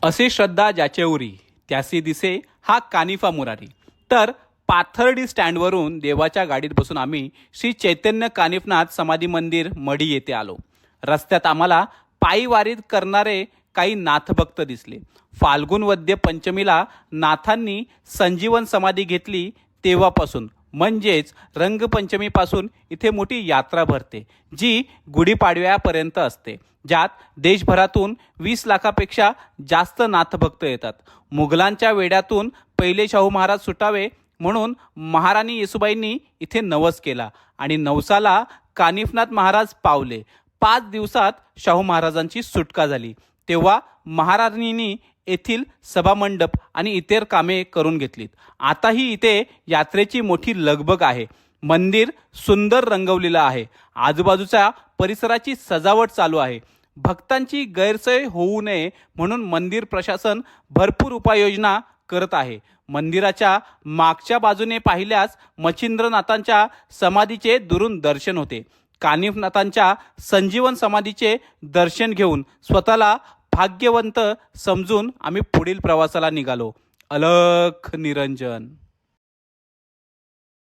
असे श्रद्धा ज्याचे उरी त्यासी दिसे हा कानिफा मुरारी। तर पाथर्डी स्टँडवरून देवाच्या गाडीत बसून आम्ही श्री चैतन्य कानिफनाथ समाधी मंदिर मढी येथे आलो। रस्त्यात आम्हाला पायी वारीत करणारे काही नाथभक्त दिसले। फाल्गुन वद्य पंचमीला नाथांनी संजीवन समाधी घेतली तेव्हापासून म्हणजेच रंगपंचमीपासून इथे मोठी यात्रा भरते, जी गुढीपाडव्यापर्यंत असते, ज्यात देशभरातून 20 लाखापेक्षा जास्त नाथभक्त येतात। मुघलांच्या वेड्यातून पहिले शाहू महाराज सुटावे म्हणून महाराणी येसुबाईंनी इथे नवस केला आणि नवसाला कानिफनाथ महाराज पावले। 5 दिवसात शाहू महाराजांची सुटका झाली। तेव्हा महाराणींनी येथील सभामंडप आणि इतर कामे करून घेतलीत। आताही इथे यात्रेची मोठी लगबग आहे। मंदिर सुंदर रंगवलेलं आहे। आजूबाजूच्या परिसराची सजावट चालू आहे। भक्तांची गैरसोय होऊ नये म्हणून मंदिर प्रशासन भरपूर उपाययोजना करत आहे। मंदिराच्या मागच्या बाजूने पाहिल्यास मच्छिंद्रनाथांच्या समाधीचे दुरून दर्शन होते। कानिफनाथांच्या संजीवन समाधीचे दर्शन घेऊन स्वतःला भाग्यवंत समजून आम्ही पुढील प्रवासाला निघालो। अलख निरंजन।